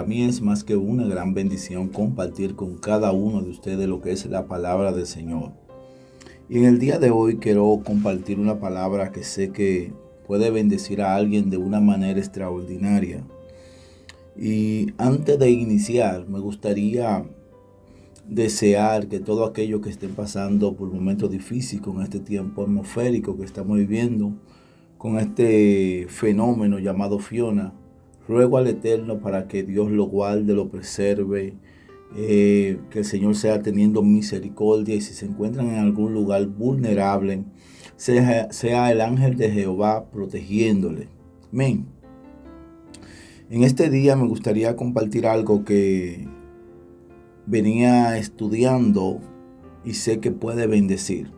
mí es más que una gran bendición compartir con cada uno de ustedes lo que es la palabra del Señor. Y en el día de hoy quiero compartir una palabra que sé que puede bendecir a alguien de una manera extraordinaria. Y antes de iniciar, me gustaría desear que todo aquello que estén pasando por momentos difíciles con este tiempo atmosférico que estamos viviendo, con este fenómeno llamado Fiona, ruego al Eterno para que Dios lo guarde, lo preserve, que el Señor sea teniendo misericordia y si se encuentran en algún lugar vulnerable, sea el ángel de Jehová protegiéndole. Amén. En este día me gustaría compartir algo que venía estudiando y sé que puede bendecir.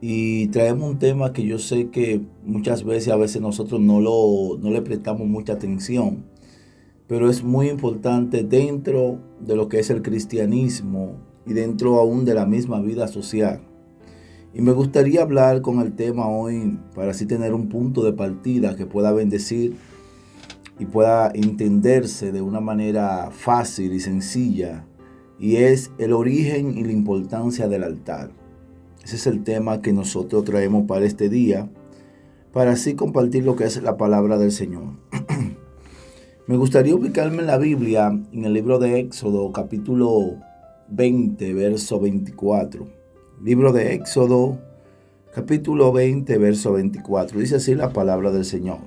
Y traemos un tema que yo sé que muchas veces, a veces nosotros no le prestamos mucha atención, pero es muy importante dentro de lo que es el cristianismo y dentro aún de la misma vida social. Y me gustaría hablar con el tema hoy para así tener un punto de partida que pueda bendecir y pueda entenderse de una manera fácil y sencilla, y es el origen y la importancia del altar. Ese es el tema que nosotros traemos para este día, para así compartir lo que es la palabra del Señor. Me gustaría ubicarme en la Biblia, en el libro de Éxodo, capítulo 20, verso 24. Libro de Éxodo, capítulo 20, verso 24. Dice así la palabra del Señor.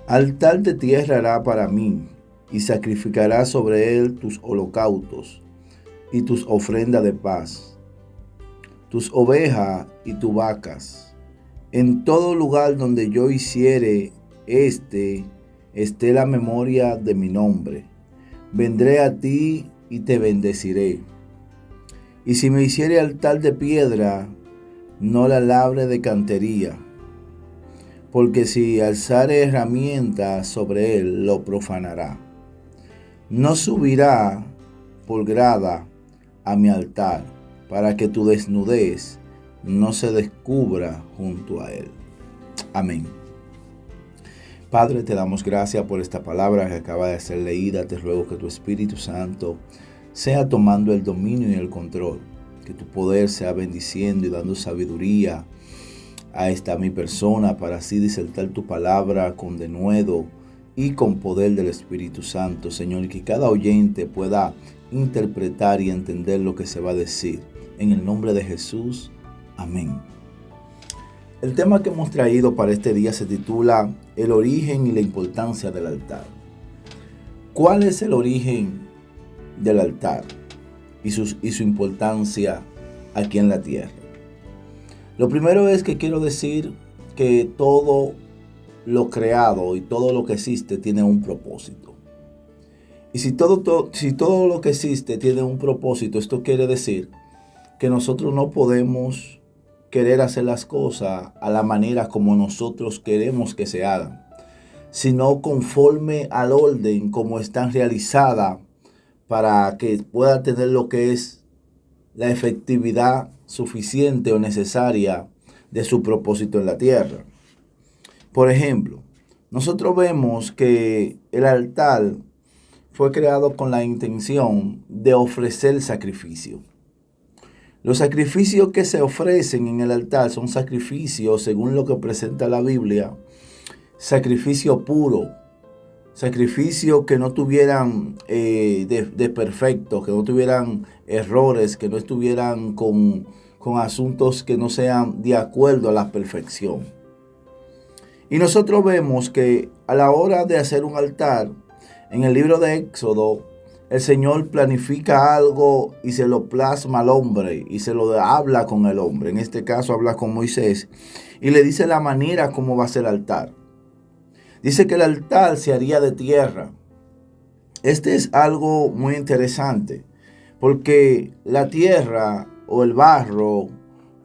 Altar de tierra hará para mí, y sacrificará sobre él tus holocaustos y tus ofrendas de paz, tus ovejas y tus vacas. En todo lugar donde yo hiciere esté la memoria de mi nombre. Vendré a ti y te bendeciré. Y si me hiciere altar de piedra, no la labre de cantería, porque si alzare herramientas sobre él, lo profanará. No subirá por grada a mi altar, para que tu desnudez no se descubra junto a él. Amén. Padre, te damos gracias por esta palabra que acaba de ser leída. Te ruego que tu Espíritu Santo sea tomando el dominio y el control, que tu poder sea bendiciendo y dando sabiduría a esta mi persona para así disertar tu palabra con denuedo y con poder del Espíritu Santo, Señor, y que cada oyente pueda interpretar y entender lo que se va a decir. En el nombre de Jesús, amén. El tema que hemos traído para este día se titula El origen y la importancia del altar. ¿Cuál es el origen del altar y su importancia aquí en la tierra? Lo primero es que quiero decir que todo lo creado y todo lo que existe tiene un propósito. Y si todo lo que existe tiene un propósito, esto quiere decir que nosotros no podemos querer hacer las cosas a la manera como nosotros queremos que se hagan, sino conforme al orden como están realizadas para que pueda tener lo que es la efectividad suficiente o necesaria de su propósito en la tierra. Por ejemplo, nosotros vemos que el altar fue creado con la intención de ofrecer sacrificio. Los sacrificios que se ofrecen en el altar son sacrificios, según lo que presenta la Biblia, sacrificio puro, sacrificios que no tuvieran desperfectos, que no tuvieran errores, que no estuvieran con asuntos que no sean de acuerdo a la perfección. Y nosotros vemos que a la hora de hacer un altar, en el libro de Éxodo, el Señor planifica algo y se lo plasma al hombre y se lo habla con el hombre. En este caso habla con Moisés y le dice la manera como va a ser el altar. Dice que el altar se haría de tierra. Este es algo muy interesante porque la tierra o el barro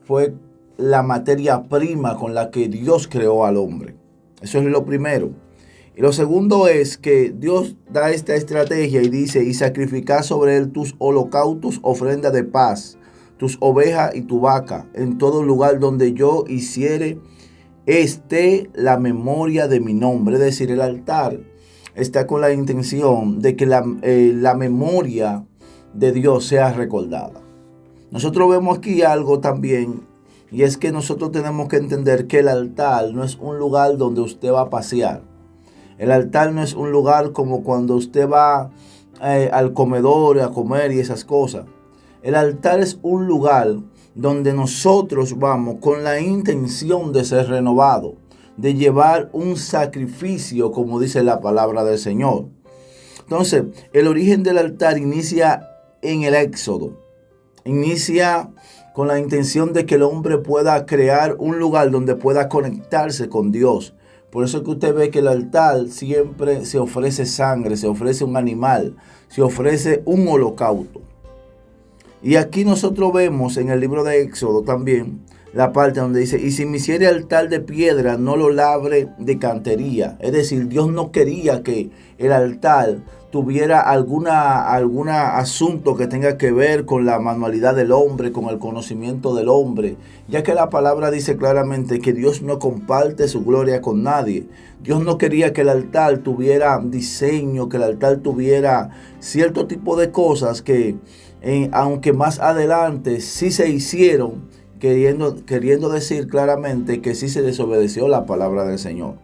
fue la materia prima con la que Dios creó al hombre. Eso es lo primero. Y lo segundo es que Dios da esta estrategia y dice, y sacrificar sobre él tus holocaustos, ofrenda de paz, tus ovejas y tu vaca, en todo lugar donde yo hiciere esté la memoria de mi nombre. Es decir, el altar está con la intención de que la memoria de Dios sea recordada. Nosotros vemos aquí algo también, y es que nosotros tenemos que entender que el altar no es un lugar donde usted va a pasear. El altar no es un lugar como cuando usted va al comedor a comer y esas cosas. El altar es un lugar donde nosotros vamos con la intención de ser renovado, de llevar un sacrificio, como dice la palabra del Señor. Entonces, el origen del altar inicia en el Éxodo. Inicia con la intención de que el hombre pueda crear un lugar donde pueda conectarse con Dios. Por eso es que usted ve que el altar siempre se ofrece sangre, se ofrece un animal, se ofrece un holocausto. Y aquí nosotros vemos en el libro de Éxodo también la parte donde dice, y si me hiciere altar de piedra, no lo labre de cantería. Es decir, Dios no quería que el altar tuviera algún asunto que tenga que ver con la manualidad del hombre, con el conocimiento del hombre, ya que la palabra dice claramente que Dios no comparte su gloria con nadie. Dios no quería que el altar tuviera diseño, que el altar tuviera cierto tipo de cosas que, aunque más adelante sí se hicieron, queriendo decir claramente que sí se desobedeció la palabra del Señor.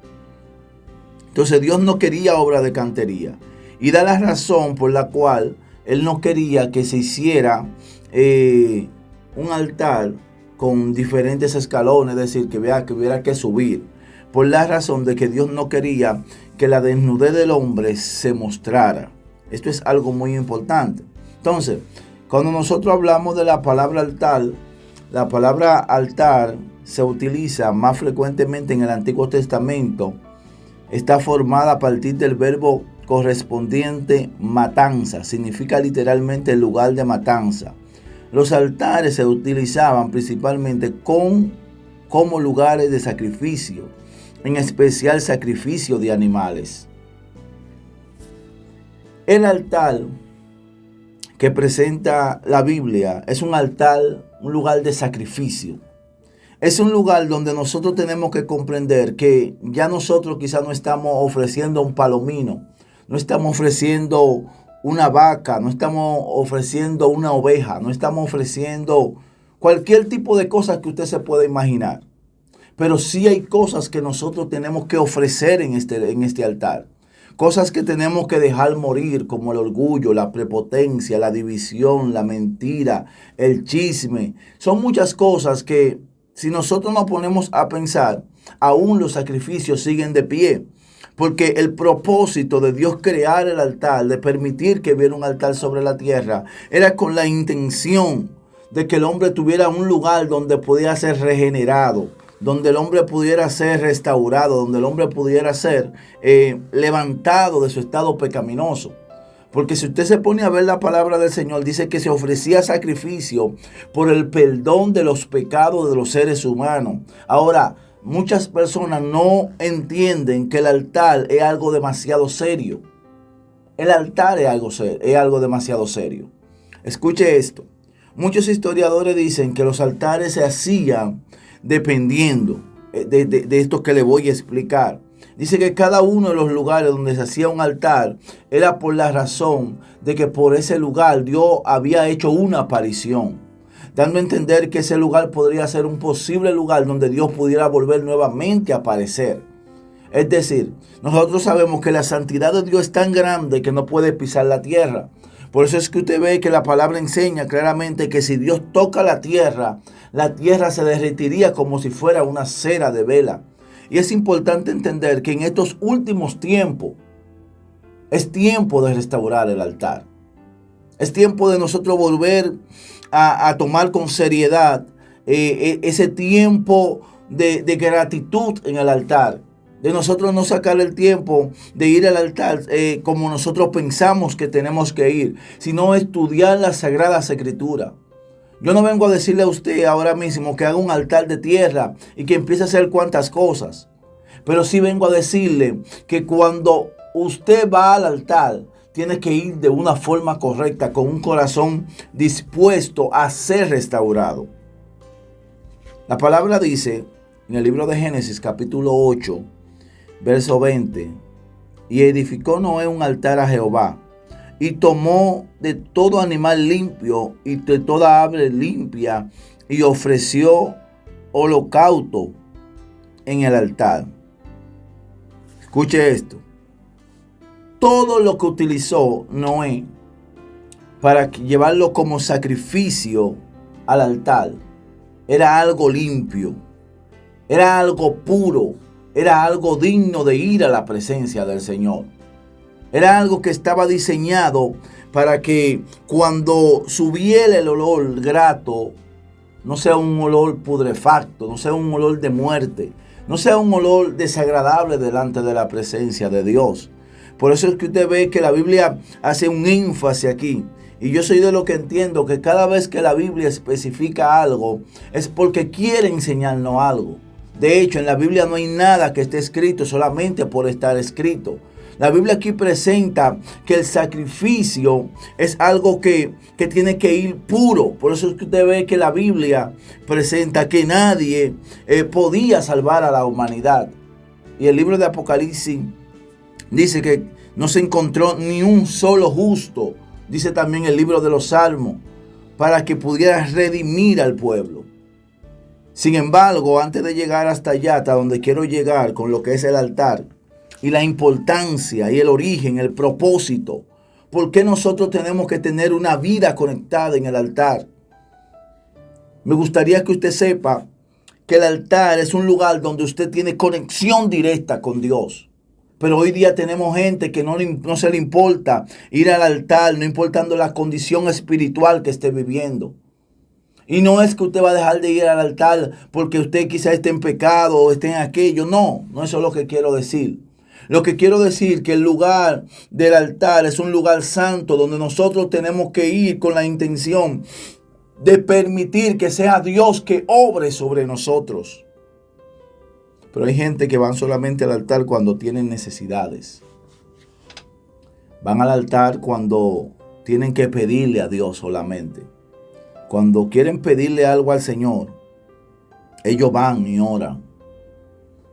Entonces Dios no quería obra de cantería. Y da la razón por la cual Él no quería que se hiciera un altar con diferentes escalones, es decir, que hubiera que subir. Por la razón de que Dios no quería que la desnudez del hombre se mostrara. Esto es algo muy importante. Entonces, cuando nosotros hablamos de la palabra altar se utiliza más frecuentemente en el Antiguo Testamento. Está formada a partir del verbo correspondiente matanza. Significa literalmente el lugar de matanza. Los altares se utilizaban principalmente como lugares de sacrificio, en especial sacrificio de animales. El altar que presenta la Biblia es un altar, un lugar de sacrificio. Es un lugar donde nosotros tenemos que comprender que ya nosotros quizás no estamos ofreciendo un palomino, no estamos ofreciendo una vaca, no estamos ofreciendo una oveja, no estamos ofreciendo cualquier tipo de cosas que usted se pueda imaginar. Pero sí hay cosas que nosotros tenemos que ofrecer en este altar. Cosas que tenemos que dejar morir, como el orgullo, la prepotencia, la división, la mentira, el chisme. Son muchas cosas que si nosotros nos ponemos a pensar, aún los sacrificios siguen de pie. Porque el propósito de Dios crear el altar, de permitir que hubiera un altar sobre la tierra, era con la intención de que el hombre tuviera un lugar donde pudiera ser regenerado, donde el hombre pudiera ser restaurado, donde el hombre pudiera ser levantado de su estado pecaminoso. Porque si usted se pone a ver la palabra del Señor, dice que se ofrecía sacrificio por el perdón de los pecados de los seres humanos. Ahora, muchas personas no entienden que el altar es algo demasiado serio. El altar es algo demasiado serio. Escuche esto. Muchos historiadores dicen que los altares se hacían dependiendo de esto que le voy a explicar. Dice que cada uno de los lugares donde se hacía un altar era por la razón de que por ese lugar Dios había hecho una aparición, dando a entender que ese lugar podría ser un posible lugar donde Dios pudiera volver nuevamente a aparecer. Es decir, nosotros sabemos que la santidad de Dios es tan grande que no puede pisar la tierra. Por eso es que usted ve que la palabra enseña claramente que si Dios toca la tierra se derretiría como si fuera una cera de vela. Y es importante entender que en estos últimos tiempos es tiempo de restaurar el altar. Es tiempo de nosotros volver a tomar con seriedad ese tiempo de gratitud en el altar. De nosotros no sacar el tiempo de ir al altar como nosotros pensamos que tenemos que ir, sino estudiar las Sagradas Escrituras. Yo no vengo a decirle a usted ahora mismo que haga un altar de tierra y que empiece a hacer cuantas cosas. Pero sí vengo a decirle que cuando usted va al altar, tiene que ir de una forma correcta, con un corazón dispuesto a ser restaurado. La palabra dice en el libro de Génesis capítulo 8, verso 20, Y edificó Noé un altar a Jehová, y tomó de todo animal limpio y de toda ave limpia, y ofreció holocausto en el altar. Escuche esto. Todo lo que utilizó Noé para llevarlo como sacrificio al altar era algo limpio, era algo puro, era algo digno de ir a la presencia del Señor. Era algo que estaba diseñado para que cuando subiera el olor grato, no sea un olor putrefacto, no sea un olor de muerte, no sea un olor desagradable delante de la presencia de Dios. Por eso es que usted ve que la Biblia hace un énfasis aquí. Y yo soy de lo que entiendo que cada vez que la Biblia especifica algo, es porque quiere enseñarnos algo. De hecho, en la Biblia no hay nada que esté escrito solamente por estar escrito. La Biblia aquí presenta que el sacrificio es algo que tiene que ir puro. Por eso es que usted ve que la Biblia presenta que nadie podía salvar a la humanidad. Y el libro de Apocalipsis dice que no se encontró ni un solo justo. Dice también el libro de los Salmos, para que pudiera redimir al pueblo. Sin embargo, antes de llegar hasta allá, hasta donde quiero llegar con lo que es el altar, y la importancia y el origen, el propósito, ¿por qué nosotros tenemos que tener una vida conectada en el altar? Me gustaría que usted sepa que el altar es un lugar donde usted tiene conexión directa con Dios. Pero hoy día tenemos gente que no se le importa ir al altar, no importando la condición espiritual que esté viviendo. Y no es que usted va a dejar de ir al altar porque usted quizá esté en pecado o esté en aquello. No eso es lo que quiero decir. Lo que quiero decir que el lugar del altar es un lugar santo donde nosotros tenemos que ir con la intención de permitir que sea Dios que obre sobre nosotros. Pero hay gente que van solamente al altar cuando tienen necesidades. Van al altar cuando tienen que pedirle a Dios solamente. Cuando quieren pedirle algo al Señor, ellos van y oran.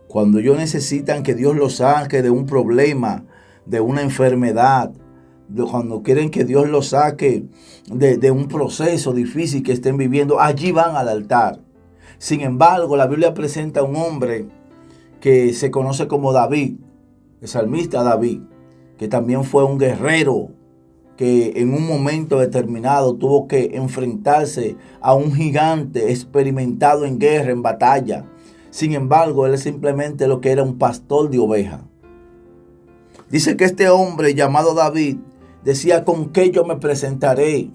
Cuando ellos necesitan que Dios los saque de un problema, de una enfermedad, cuando quieren que Dios los saque de un proceso difícil que estén viviendo, allí van al altar. Sin embargo, la Biblia presenta a un hombre que se conoce como David, el salmista David, que también fue un guerrero que en un momento determinado tuvo que enfrentarse a un gigante experimentado en guerra, en batalla. Sin embargo, él es simplemente lo que era un pastor de ovejas. Dice que este hombre llamado David decía: ¿con qué yo me presentaré?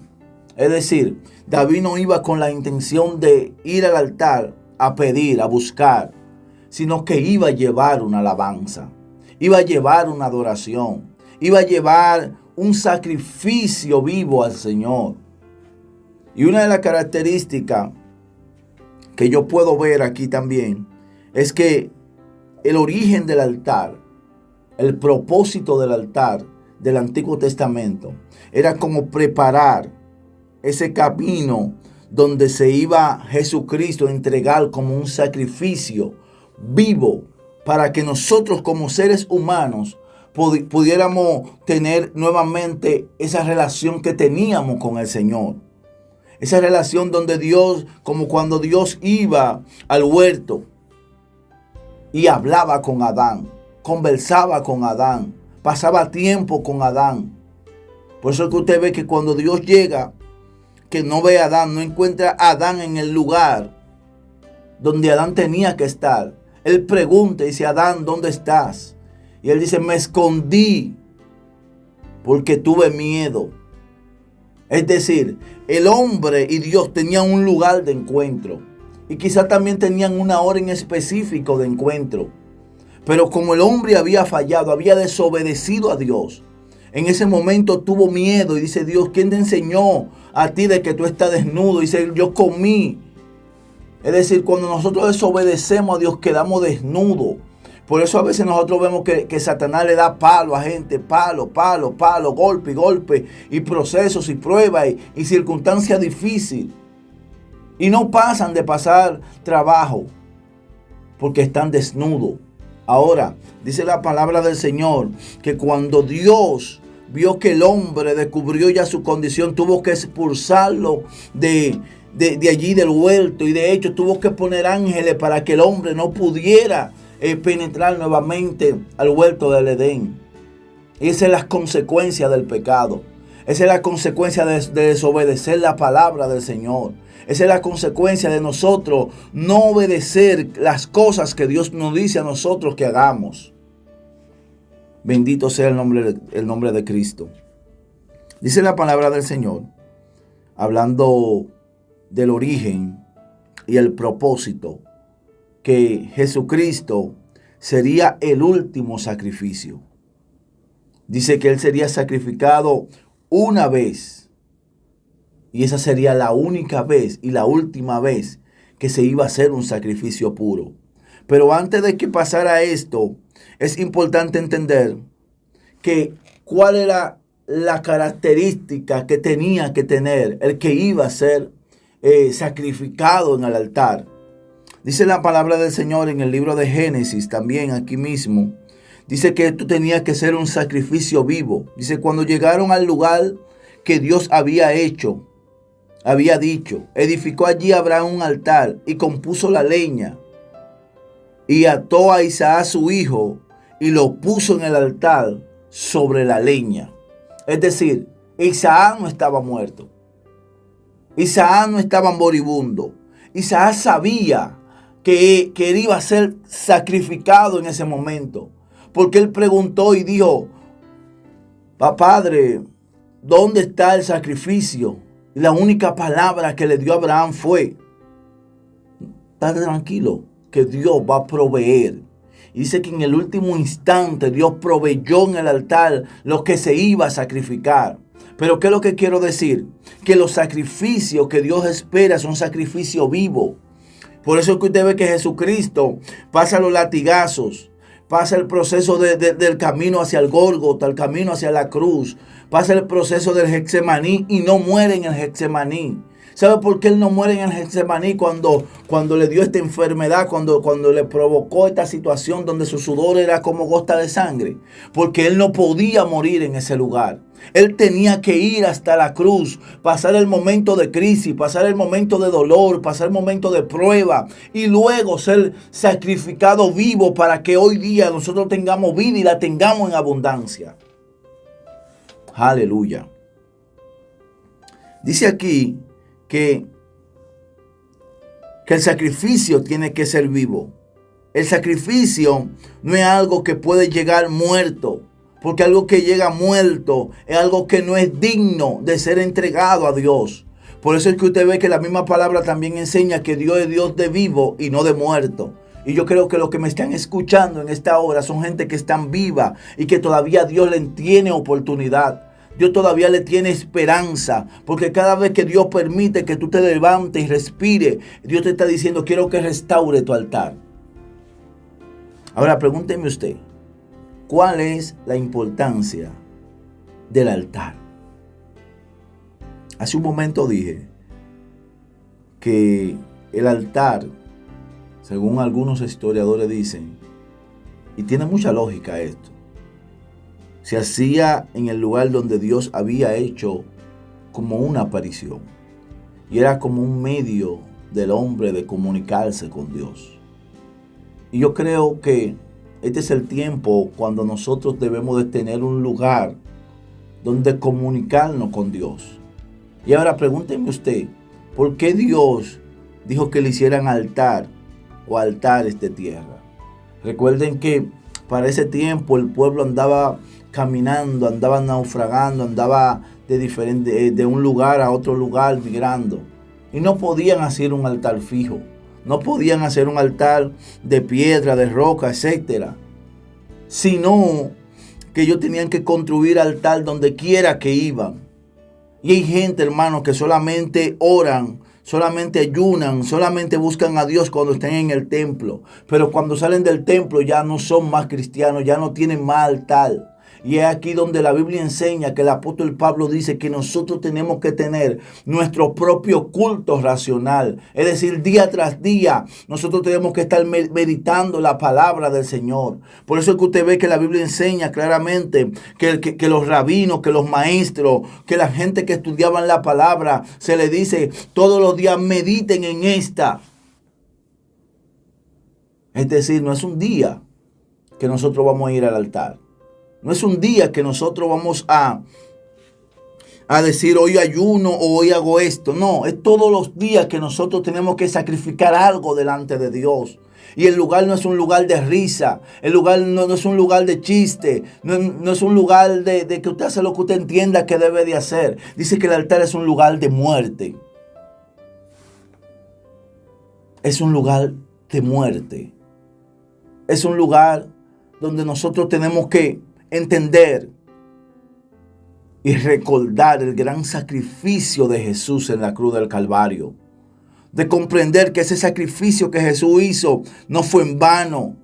Es decir, David no iba con la intención de ir al altar a pedir, a buscar, sino que iba a llevar una alabanza, iba a llevar una adoración, iba a llevar un sacrificio vivo al Señor. Y una de las características que yo puedo ver aquí también es que el origen del altar, el propósito del altar del Antiguo Testamento era como preparar ese camino donde se iba Jesucristo a entregar como un sacrificio vivo para que nosotros como seres humanos pudiéramos tener nuevamente esa relación que teníamos con el Señor. Esa relación donde Dios, como cuando Dios iba al huerto y hablaba con Adán, conversaba con Adán, pasaba tiempo con Adán. Por eso es que usted ve que cuando Dios llega, que no ve a Adán, no encuentra a Adán en el lugar donde Adán tenía que estar. Él pregunta y dice: Adán, ¿dónde estás? Y él dice: me escondí porque tuve miedo. Es decir, el hombre y Dios tenían un lugar de encuentro. Y quizás también tenían una hora en específico de encuentro. Pero como el hombre había fallado, había desobedecido a Dios, en ese momento tuvo miedo y dice: Dios, ¿quién te enseñó a ti de que tú estás desnudo? Y dice: yo comí. Es decir, cuando nosotros desobedecemos a Dios, quedamos desnudos. Por eso a veces nosotros vemos que Satanás le da palo a gente, palo, golpe y golpe, y procesos y pruebas y circunstancias difíciles. Y no pasan de pasar trabajo porque están desnudos. Ahora, dice la palabra del Señor que cuando Dios vio que el hombre descubrió ya su condición, tuvo que expulsarlo de allí del huerto, y de hecho tuvo que poner ángeles para que el hombre no pudiera penetrar nuevamente al huerto del Edén. Esa es la consecuencia del pecado. Esa es la consecuencia de desobedecer la palabra del Señor. Esa es la consecuencia de nosotros no obedecer las cosas que Dios nos dice a nosotros que hagamos. Bendito sea el nombre de Cristo. Dice la palabra del Señor, hablando del origen y el propósito, que Jesucristo sería el último sacrificio. Dice que Él sería sacrificado una vez. Y esa sería la única vez y la última vez que se iba a hacer un sacrificio puro. Pero antes de que pasara esto, es importante entender que cuál era la característica que tenía que tener el que iba a ser sacrificado en el altar. Dice la palabra del Señor en el libro de Génesis, también aquí mismo. Dice que esto tenía que ser un sacrificio vivo. Dice, cuando llegaron al lugar que Dios había dicho, edificó allí Abraham un altar y compuso la leña y ató a Isaac su hijo y lo puso en el altar sobre la leña. Es decir, Isaac no estaba muerto. Isaac no estaba moribundo. Isaac sabía que él iba a ser sacrificado en ese momento. Porque él preguntó y dijo, Padre, ¿dónde está el sacrificio? Y la única palabra que le dio a Abraham fue, estate tranquilo, que Dios va a proveer. Y dice que en el último instante Dios proveyó en el altar lo que se iba a sacrificar. Pero ¿qué es lo que quiero decir? Que los sacrificios que Dios espera son sacrificios vivos. Por eso es que usted ve que Jesucristo pasa los latigazos, pasa el proceso del camino hacia el Gólgota, el camino hacia la cruz, pasa el proceso del Getsemaní y no muere en el Getsemaní. ¿Sabe por qué él no muere en el Getsemaní cuando le dio esta enfermedad, cuando le provocó esta situación donde su sudor era como gota de sangre? Porque él no podía morir en ese lugar. Él tenía que ir hasta la cruz, pasar el momento de crisis, pasar el momento de dolor, pasar el momento de prueba y luego ser sacrificado vivo para que hoy día nosotros tengamos vida y la tengamos en abundancia. Aleluya. Dice aquí que el sacrificio tiene que ser vivo. El sacrificio no es algo que puede llegar muerto, porque algo que llega muerto es algo que no es digno de ser entregado a Dios. Por eso es que usted ve que la misma palabra también enseña que Dios es Dios de vivo y no de muerto. Y yo creo que los que me están escuchando en esta hora son gente que están viva y que todavía Dios le tiene oportunidad. Dios todavía le tiene esperanza, porque cada vez que Dios permite que tú te levantes y respires, Dios te está diciendo, quiero que restaure tu altar. Ahora pregúnteme usted, ¿cuál es la importancia del altar? Hace un momento dije que el altar, según algunos historiadores dicen, y tiene mucha lógica esto, se hacía en el lugar donde Dios había hecho como una aparición. Y era como un medio del hombre de comunicarse con Dios. Y yo creo que este es el tiempo cuando nosotros debemos de tener un lugar donde comunicarnos con Dios. Y ahora pregúnteme usted, ¿por qué Dios dijo que le hicieran altar o altares de tierra? Recuerden que para ese tiempo el pueblo andaba caminando, andaba naufragando, andaba de un lugar a otro lugar migrando. Y no podían hacer un altar fijo. No podían hacer un altar de piedra, de roca, etc. Sino que ellos tenían que construir altar donde quiera que iban. Y hay gente, hermano, que solamente oran, solamente ayunan, solamente buscan a Dios cuando están en el templo. Pero cuando salen del templo ya no son más cristianos, ya no tienen más altar. Y es aquí donde la Biblia enseña que el apóstol Pablo dice que nosotros tenemos que tener nuestro propio culto racional. Es decir, día tras día nosotros tenemos que estar meditando la palabra del Señor. Por eso es que usted ve que la Biblia enseña claramente que los rabinos, que los maestros, que la gente que estudiaban la palabra, se le dice todos los días mediten en esta. Es decir, no es un día que nosotros vamos a ir al altar. No es un día que nosotros vamos a decir hoy ayuno o hoy hago esto. No, es todos los días que nosotros tenemos que sacrificar algo delante de Dios. Y el lugar no es un lugar de risa. El lugar no es un lugar de chiste. No es un lugar de que usted hace lo que usted entienda que debe de hacer. Dice que el altar es un lugar de muerte. Es un lugar de muerte. Es un lugar donde nosotros tenemos que entender y recordar el gran sacrificio de Jesús en la cruz del Calvario. De comprender que ese sacrificio que Jesús hizo no fue en vano.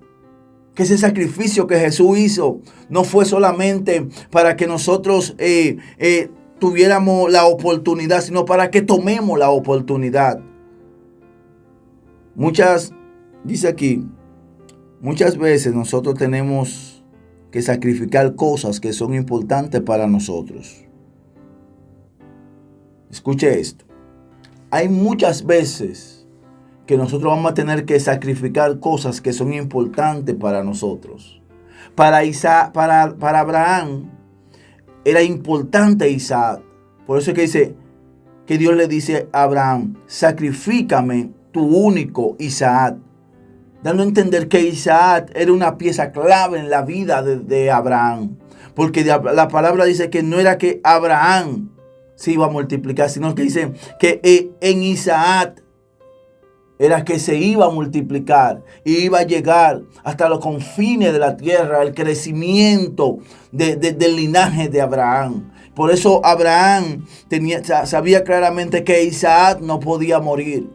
Que ese sacrificio que Jesús hizo no fue solamente para que nosotros tuviéramos la oportunidad, sino para que tomemos la oportunidad. Dice aquí, muchas veces nosotros tenemos que sacrificar cosas que son importantes para nosotros. Escuche esto. Hay muchas veces que nosotros vamos a tener que sacrificar cosas que son importantes para nosotros. Para Abraham era importante Isaac. Por eso es que dice que Dios le dice a Abraham, sacrifícame tu único Isaac. Dando a entender que Isaac era una pieza clave en la vida de Abraham. Porque la palabra dice que no era que Abraham se iba a multiplicar, sino que dice que en Isaac era que se iba a multiplicar y iba a llegar hasta los confines de la tierra, el crecimiento del linaje de Abraham. Por eso Abraham sabía claramente que Isaac no podía morir.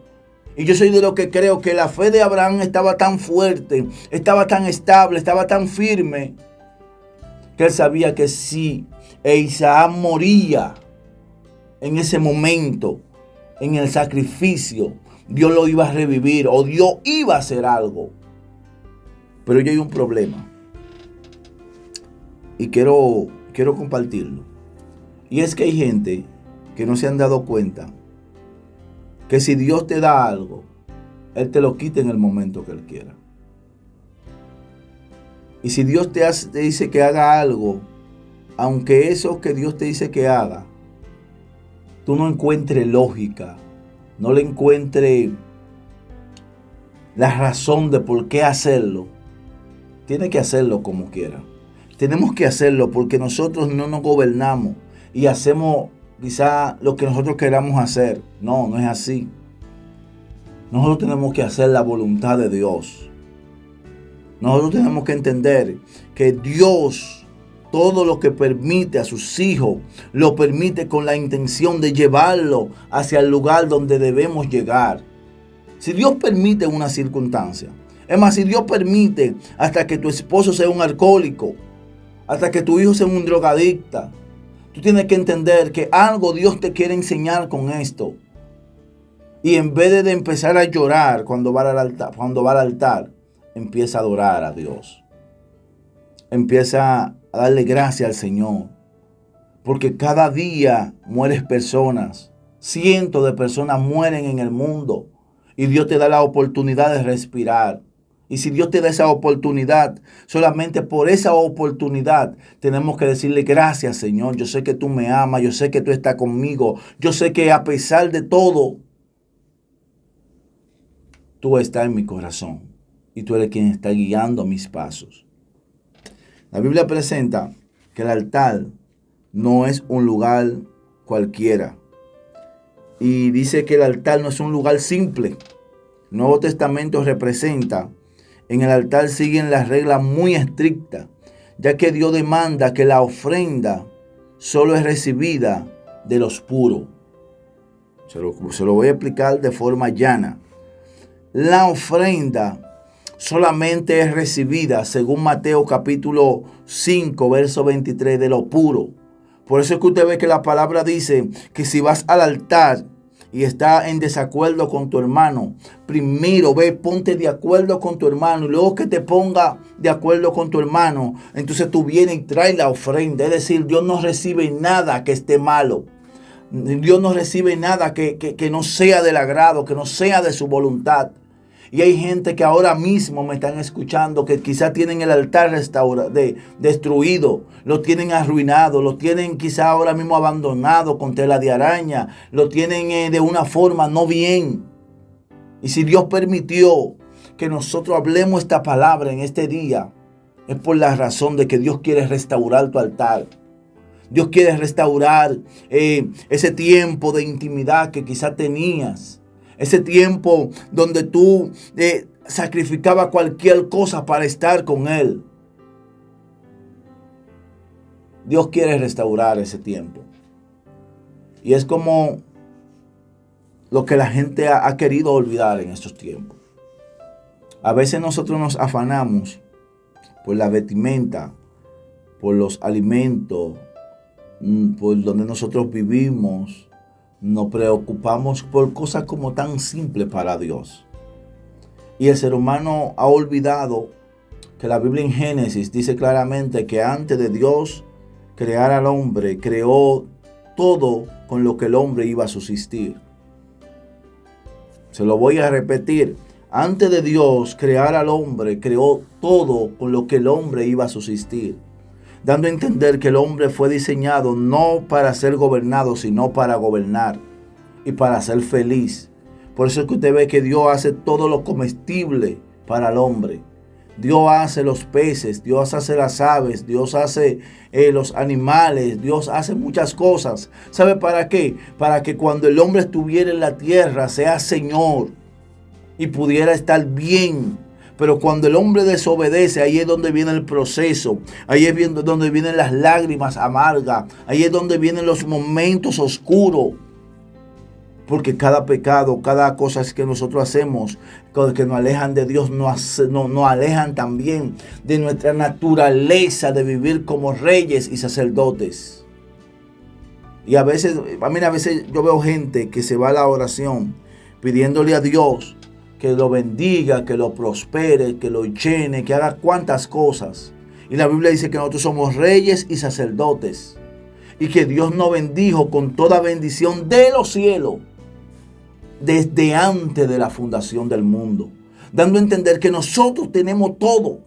Y yo soy de los que creo que la fe de Abraham estaba tan fuerte, estaba tan estable, estaba tan firme, que él sabía que si Isaac moría en ese momento, en el sacrificio, Dios lo iba a revivir o Dios iba a hacer algo. Pero ya hay un problema. Y quiero compartirlo. Y es que hay gente que no se han dado cuenta que si Dios te da algo, Él te lo quita en el momento que Él quiera. Y si Dios te dice que haga algo, aunque eso que Dios te dice que haga, tú no encuentres lógica, no le encuentres la razón de por qué hacerlo, tienes que hacerlo como quiera. Tenemos que hacerlo porque nosotros no nos gobernamos y hacemos quizá lo que nosotros queramos hacer. No, no es así. Nosotros tenemos que hacer la voluntad de Dios. Nosotros tenemos que entender que Dios, todo lo que permite a sus hijos, lo permite con la intención de llevarlo hacia el lugar donde debemos llegar. Si Dios permite una circunstancia, es más, si Dios permite hasta que tu esposo sea un alcohólico, hasta que tu hijo sea un drogadicta, tú tienes que entender que algo Dios te quiere enseñar con esto. Y en vez de empezar a llorar cuando va al altar, empieza a adorar a Dios. Empieza a darle gracias al Señor. Porque cada día mueren personas. Cientos de personas mueren en el mundo. Y Dios te da la oportunidad de respirar. Y si Dios te da esa oportunidad, solamente por esa oportunidad tenemos que decirle gracias, Señor. Yo sé que tú me amas, yo sé que tú estás conmigo. Yo sé que a pesar de todo, tú estás en mi corazón. Y tú eres quien está guiando mis pasos. La Biblia presenta que el altar no es un lugar cualquiera. Y dice que el altar no es un lugar simple. El Nuevo Testamento representa, en el altar siguen las reglas muy estrictas, ya que Dios demanda que la ofrenda solo es recibida de los puros. Se lo voy a explicar de forma llana. La ofrenda solamente es recibida, según Mateo capítulo 5, verso 23, de lo puro. Por eso es que usted ve que la palabra dice que si vas al altar y está en desacuerdo con tu hermano, primero ponte de acuerdo con tu hermano, y luego que te ponga de acuerdo con tu hermano, entonces tú vienes y traes la ofrenda. Es decir, Dios no recibe nada que esté malo. Dios no recibe nada que no sea del agrado, que no sea de su voluntad. Y hay gente que ahora mismo me están escuchando que quizá tienen el altar destruido, lo tienen arruinado, lo tienen quizá ahora mismo abandonado con tela de araña, lo tienen de una forma no bien. Y si Dios permitió que nosotros hablemos esta palabra en este día, es por la razón de que Dios quiere restaurar tu altar. Dios quiere restaurar ese tiempo de intimidad que quizá tenías. Ese tiempo donde tú sacrificabas cualquier cosa para estar con Él. Dios quiere restaurar ese tiempo. Y es como lo que la gente ha querido olvidar en estos tiempos. A veces nosotros nos afanamos por la vestimenta, por los alimentos, por donde nosotros vivimos. Nos preocupamos por cosas como tan simples para Dios. Y el ser humano ha olvidado que la Biblia en Génesis dice claramente que antes de Dios crear al hombre, creó todo con lo que el hombre iba a subsistir. Se lo voy a repetir. Antes de Dios crear al hombre, creó todo con lo que el hombre iba a subsistir, dando a entender que el hombre fue diseñado no para ser gobernado, sino para gobernar y para ser feliz. Por eso es que usted ve que Dios hace todo lo comestible para el hombre. Dios hace los peces, Dios hace las aves, Dios hace los animales, Dios hace muchas cosas. ¿Sabe para qué? Para que cuando el hombre estuviera en la tierra sea Señor y pudiera estar bien. Pero cuando el hombre desobedece, ahí es donde viene el proceso. Ahí es donde vienen las lágrimas amargas. Ahí es donde vienen los momentos oscuros. Porque cada pecado, cada cosa que nosotros hacemos, que nos alejan de Dios, nos alejan también de nuestra naturaleza de vivir como reyes y sacerdotes. Y a veces yo veo gente que se va a la oración pidiéndole a Dios que lo bendiga, que lo prospere, que lo llene, que haga cuantas cosas. Y la Biblia dice que nosotros somos reyes y sacerdotes. Y que Dios nos bendijo con toda bendición de los cielos desde antes de la fundación del mundo. Dando a entender que nosotros tenemos todo.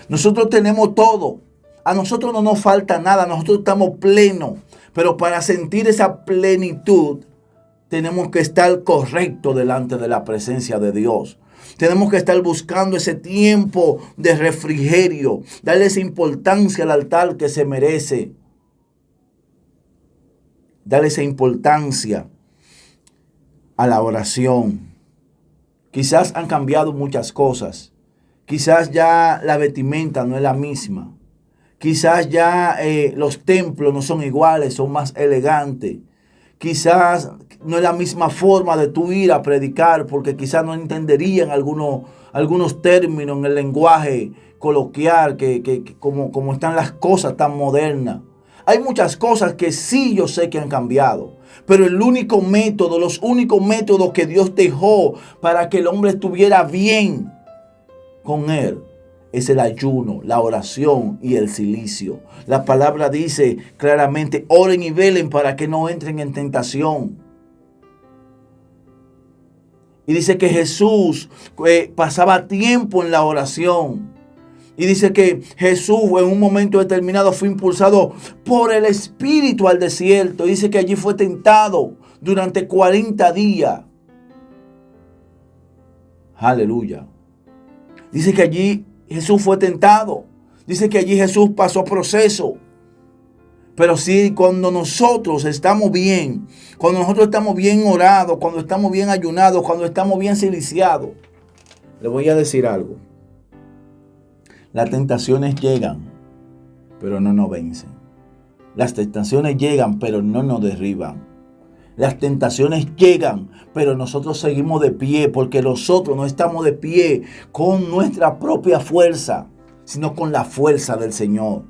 Nosotros tenemos todo. A nosotros no nos falta nada. Nosotros estamos plenos. Pero para sentir esa plenitud, tenemos que estar correctos delante de la presencia de Dios. Tenemos que estar buscando ese tiempo de refrigerio. Darle esa importancia al altar que se merece. Darle esa importancia a la oración. Quizás han cambiado muchas cosas. Quizás ya la vestimenta no es la misma. Quizás ya los templos no son iguales, son más elegantes. Quizás no es la misma forma de tú ir a predicar, porque quizás no entenderían algunos términos en el lenguaje coloquial, como están las cosas tan modernas. Hay muchas cosas que sí yo sé que han cambiado, pero los únicos métodos que Dios dejó para que el hombre estuviera bien con Él es el ayuno, la oración y el cilicio. La palabra dice claramente: oren y velen para que no entren en tentación. Y dice que Jesús pasaba tiempo en la oración. Y dice que Jesús en un momento determinado fue impulsado por el Espíritu al desierto. Dice que allí fue tentado durante 40 días. Aleluya. Dice que allí Jesús fue tentado. Dice que allí Jesús pasó proceso. Pero sí, cuando nosotros estamos bien, cuando nosotros estamos bien orados, cuando estamos bien ayunados, cuando estamos bien ciliciados, le voy a decir algo. Las tentaciones llegan, pero no nos vencen. Las tentaciones llegan, pero no nos derriban. Las tentaciones llegan, pero nosotros seguimos de pie, porque nosotros no estamos de pie con nuestra propia fuerza, sino con la fuerza del Señor.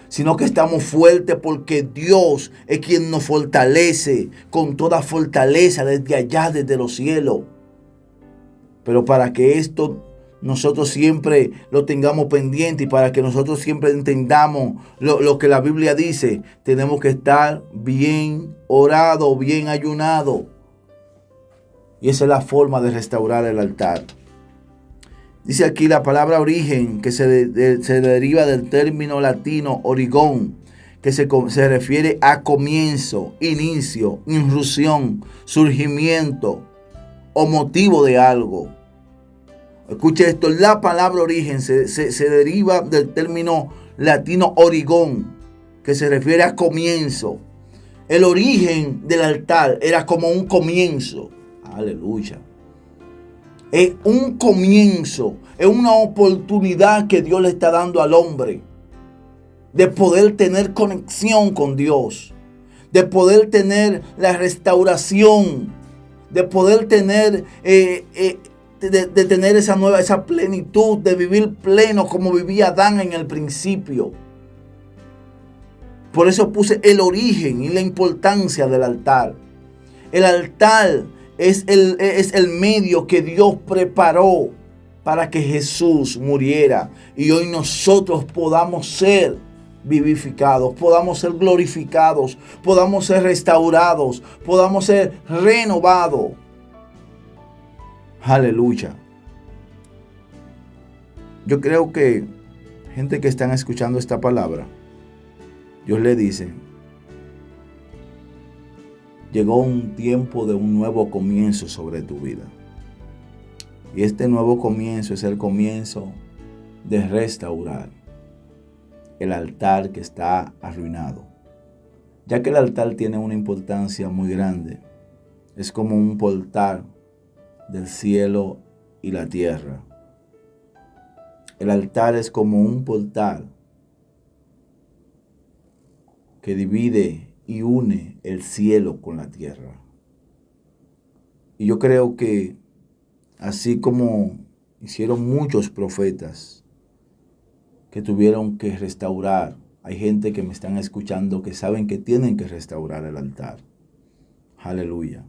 Sino que estamos fuertes porque Dios es quien nos fortalece con toda fortaleza desde allá, desde los cielos. Pero para que esto nosotros siempre lo tengamos pendiente y para que nosotros siempre entendamos lo que la Biblia dice, tenemos que estar bien orado, bien ayunado. Y esa es la forma de restaurar el altar. Dice aquí la palabra origen, que se deriva del término latino origón, que se refiere a comienzo, inicio, irrupción, surgimiento o motivo de algo. Escuche esto, la palabra origen se deriva del término latino origón, que se refiere a comienzo. El origen del altar era como un comienzo. Aleluya. Es un comienzo, es una oportunidad que Dios le está dando al hombre de poder tener conexión con Dios, de poder tener la restauración, de poder tener de tener esa plenitud, de vivir pleno como vivía Adán en el principio. Por eso puse el origen y la importancia del altar. El altar es el medio que Dios preparó para que Jesús muriera y hoy nosotros podamos ser vivificados, podamos ser glorificados, podamos ser restaurados, podamos ser renovados. Aleluya. Yo creo que gente que están escuchando esta palabra, Dios le dice, llegó un tiempo de un nuevo comienzo sobre tu vida. Y este nuevo comienzo es el comienzo de restaurar el altar que está arruinado. Ya que el altar tiene una importancia muy grande. Es como un portal del cielo y la tierra. El altar es como un portal que divide y une el cielo con la tierra. Y yo creo que así como hicieron muchos profetas que tuvieron que restaurar, hay gente que me están escuchando que saben que tienen que restaurar el altar. Aleluya.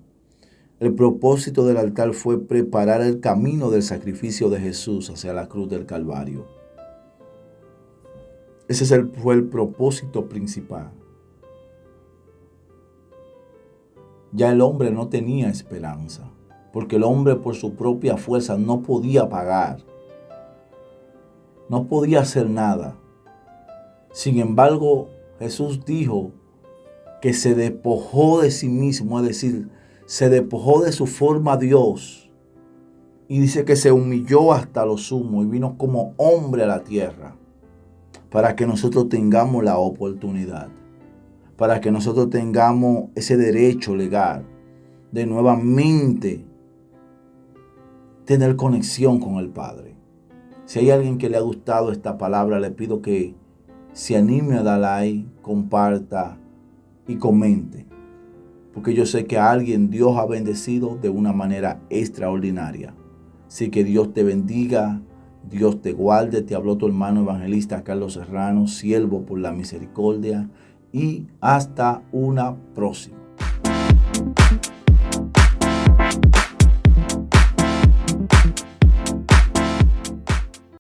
El propósito del altar fue preparar el camino del sacrificio de Jesús hacia la cruz del Calvario. Ese fue el propósito principal. Ya el hombre no tenía esperanza, porque el hombre por su propia fuerza no podía pagar, no podía hacer nada. Sin embargo, Jesús dijo que se despojó de sí mismo, es decir, se despojó de su forma Dios. Y dice que se humilló hasta lo sumo y vino como hombre a la tierra para que nosotros tengamos la oportunidad, para que nosotros tengamos ese derecho legal de nuevamente tener conexión con el Padre. Si hay alguien que le ha gustado esta palabra, le pido que se anime a dar like, comparta y comente. Porque yo sé que a alguien Dios ha bendecido de una manera extraordinaria. Así que Dios te bendiga, Dios te guarde. Te habló tu hermano evangelista Carlos Serrano, siervo por la misericordia. Y hasta una próxima.